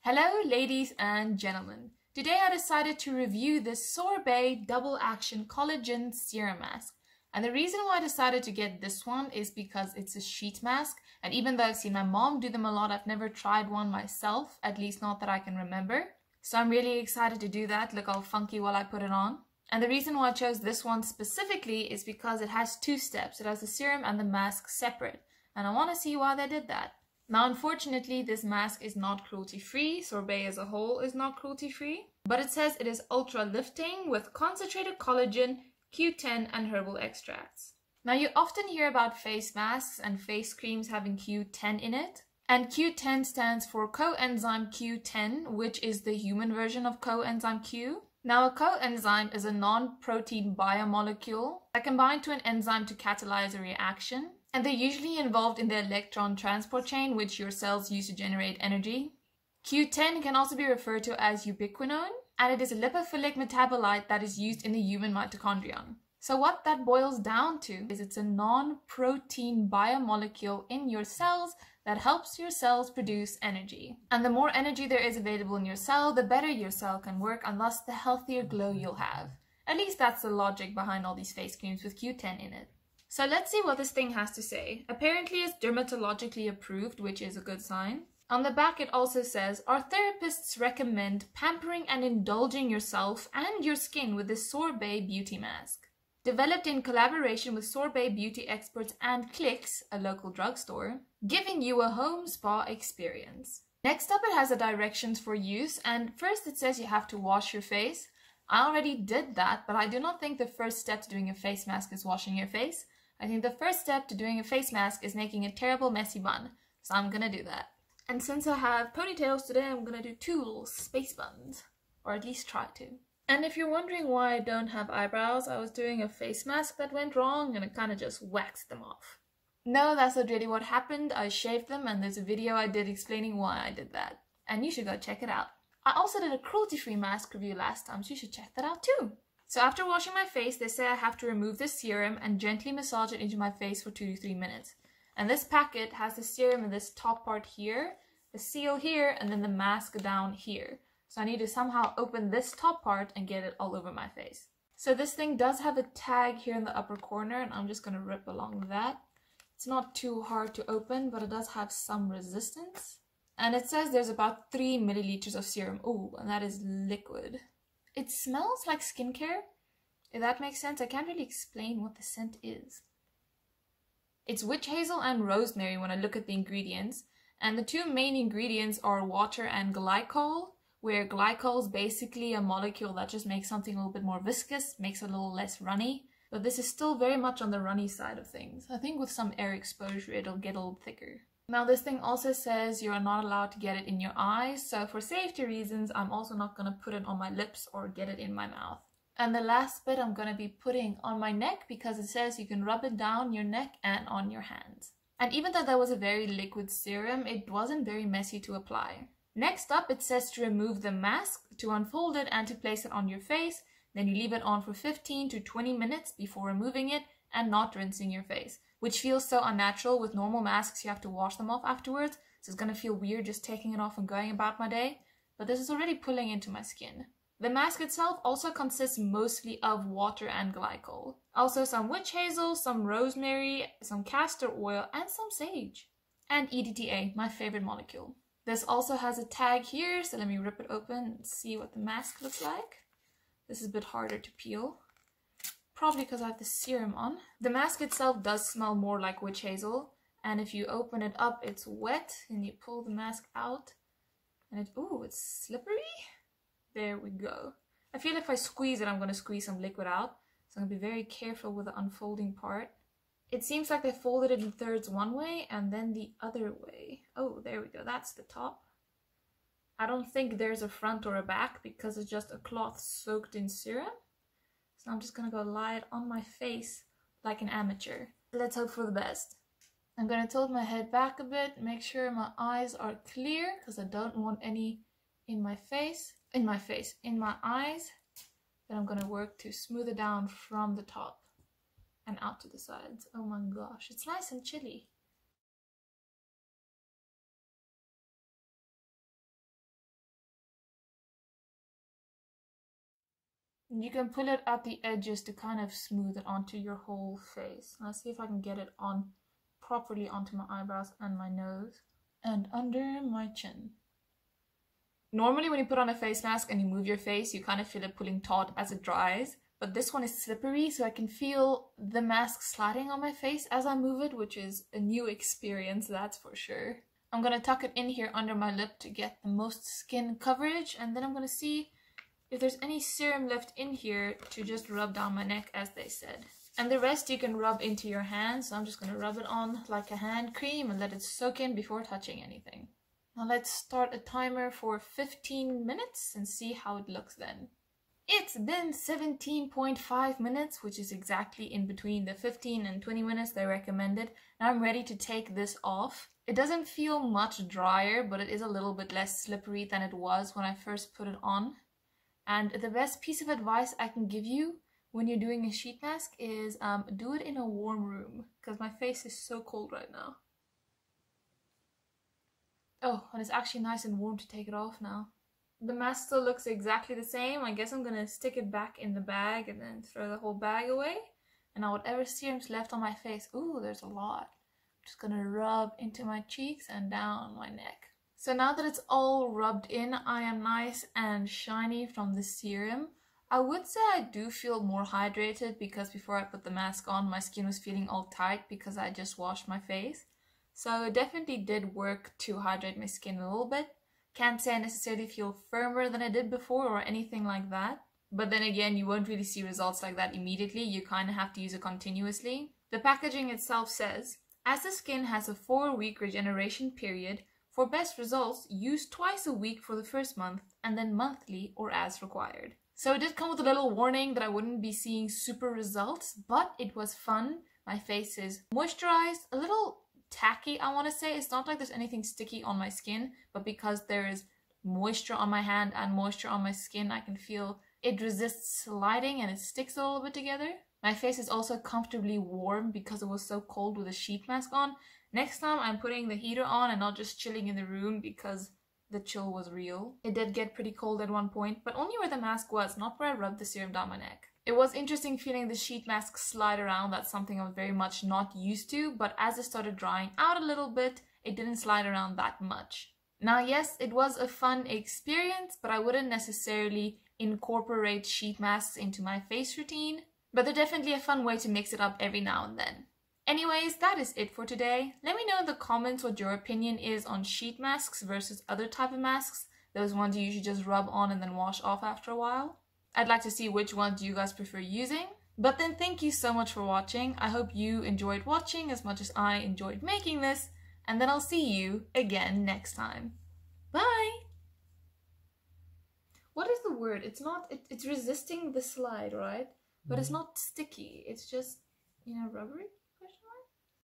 Hello ladies and gentlemen. Today I decided to review this Sorbet Double Action Collagen Serum Mask. And the reason why I decided to get this one is because it's a sheet mask. And even though I've seen my mom do them a lot, I've never tried one myself, at least not that I can remember. So I'm really excited to do that. Look all funky while I put it on. And the reason why I chose this one specifically is because it has two steps. It has the serum and the mask separate. And I want to see why they did that. Now, unfortunately, this mask is not cruelty-free. Sorbet as a whole is not cruelty-free. But it says it is ultra-lifting with concentrated collagen, Q10 and herbal extracts. Now, you often hear about face masks and face creams having Q10 in it. And Q10 stands for coenzyme Q10, which is the human version of coenzyme Q. Now, a coenzyme is a non-protein biomolecule that can bind to an enzyme to catalyze a reaction. And they're usually involved in the electron transport chain, which your cells use to generate energy. Q10 can also be referred to as ubiquinone, and it is a lipophilic metabolite that is used in the human mitochondrion. So what that boils down to is it's a non-protein biomolecule in your cells that helps your cells produce energy. And the more energy there is available in your cell, the better your cell can work, and thus the healthier glow you'll have. At least that's the logic behind all these face creams with Q10 in it. So let's see what this thing has to say. Apparently it's dermatologically approved, which is a good sign. On the back it also says, our therapists recommend pampering and indulging yourself and your skin with this Sorbet Beauty Mask. Developed in collaboration with Sorbet beauty experts and Clicks, a local drugstore, giving you a home spa experience. Next up it has the directions for use, and first it says you have to wash your face. I already did that, but I do not think the first step to doing a face mask is washing your face. I think the first step to doing a face mask is making a terrible messy bun. So I'm gonna do that. And since I have ponytails today, I'm gonna do two little space buns. Or at least try to. And if you're wondering why I don't have eyebrows, I was doing a face mask that went wrong and it kind of just waxed them off. No, that's not really what happened. I shaved them and there's a video I did explaining why I did that. And you should go check it out. I also did a cruelty-free mask review last time, so you should check that out too. So after washing my face, they say I have to remove the serum and gently massage it into my face for 2 to 3 minutes. And this packet has the serum in this top part here, the seal here, and then the mask down here. So I need to somehow open this top part and get it all over my face. So this thing does have a tag here in the upper corner, and I'm just going to rip along that. It's not too hard to open, but it does have some resistance. And it says there's about 3 milliliters of serum. Ooh, and that is liquid. It smells like skincare, if that makes sense. I can't really explain what the scent is. It's witch hazel and rosemary when I look at the ingredients, and the two main ingredients are water and glycol, where glycol is basically a molecule that just makes something a little bit more viscous, makes it a little less runny, but this is still very much on the runny side of things. I think with some air exposure it'll get a little thicker. Now this thing also says you're not allowed to get it in your eyes, so for safety reasons I'm also not going to put it on my lips or get it in my mouth. And the last bit I'm going to be putting on my neck because it says you can rub it down your neck and on your hands. And even though that was a very liquid serum, it wasn't very messy to apply. Next up it says to remove the mask, to unfold it and to place it on your face. Then you leave it on for 15 to 20 minutes before removing it and not rinsing your face. Which feels so unnatural. With normal masks you have to wash them off afterwards, so it's gonna feel weird just taking it off and going about my day, but this is already pulling into my skin. The mask itself also consists mostly of water and glycol. Also some witch hazel, some rosemary, some castor oil, and some sage. And EDTA, my favorite molecule. This also has a tag here, so let me rip it open and see what the mask looks like. This is a bit harder to peel. Probably because I have the serum on. The mask itself does smell more like witch hazel, and if you open it up it's wet and you pull the mask out and it's slippery. There we go. I feel if I squeeze it I'm going to squeeze some liquid out, so I'm going to be very careful with the unfolding part. It seems like they folded it in thirds one way and then the other way. Oh, there we go, that's the top. I don't think there's a front or a back because it's just a cloth soaked in serum. So I'm just gonna go lie it on my face like an amateur. Let's hope for the best. I'm gonna tilt my head back a bit, make sure my eyes are clear because I don't want any in my eyes. Then I'm gonna work to smooth it down from the top and out to the sides. Oh my gosh, it's nice and chilly. You can pull it at the edges to kind of smooth it onto your whole face. Let's see if I can get it on properly onto my eyebrows and my nose and under my chin. Normally when you put on a face mask and you move your face, you kind of feel it pulling taut as it dries. But this one is slippery, so I can feel the mask sliding on my face as I move it, which is a new experience, that's for sure. I'm going to tuck it in here under my lip to get the most skin coverage, and then I'm going to see if there's any serum left in here to just rub down my neck, as they said. And the rest you can rub into your hands, so I'm just going to rub it on like a hand cream and let it soak in before touching anything. Now let's start a timer for 15 minutes and see how it looks then. It's been 17.5 minutes, which is exactly in between the 15 and 20 minutes they recommended. Now I'm ready to take this off. It doesn't feel much drier, but it is a little bit less slippery than it was when I first put it on. And the best piece of advice I can give you when you're doing a sheet mask is do it in a warm room, because my face is so cold right now. Oh, and it's actually nice and warm to take it off now. The mask still looks exactly the same. I guess I'm gonna stick it back in the bag and then throw the whole bag away. And now whatever serum's left on my face, ooh, there's a lot. I'm just gonna rub into my cheeks and down my neck. So now that it's all rubbed in, I am nice and shiny from the serum. I would say I do feel more hydrated because before I put the mask on, my skin was feeling all tight because I just washed my face. So it definitely did work to hydrate my skin a little bit. Can't say I necessarily feel firmer than I did before or anything like that. But then again, you won't really see results like that immediately. You kind of have to use it continuously. The packaging itself says, as the skin has a 4-week regeneration period, for best results, use twice a week for the first month and then monthly or as required. So it did come with a little warning that I wouldn't be seeing super results, but it was fun. My face is moisturized, a little tacky, I want to say. It's not like there's anything sticky on my skin, but because there is moisture on my hand and moisture on my skin, I can feel it resists sliding and it sticks a little bit together. My face is also comfortably warm because it was so cold with a sheet mask on. Next time I'm putting the heater on and not just chilling in the room because the chill was real. It did get pretty cold at one point, but only where the mask was, not where I rubbed the serum down my neck. It was interesting feeling the sheet mask slide around. That's something I was very much not used to, but as it started drying out a little bit, it didn't slide around that much. Now, yes, it was a fun experience, but I wouldn't necessarily incorporate sheet masks into my face routine, but they're definitely a fun way to mix it up every now and then. Anyways, that is it for today. Let me know in the comments what your opinion is on sheet masks versus other type of masks, those ones you usually just rub on and then wash off after a while. I'd like to see which ones you guys prefer using. But then thank you so much for watching. I hope you enjoyed watching as much as I enjoyed making this, and then I'll see you again next time. Bye! What is the word? It's not, it's resisting the slide, right? But it's not sticky. It's just, you know, rubbery.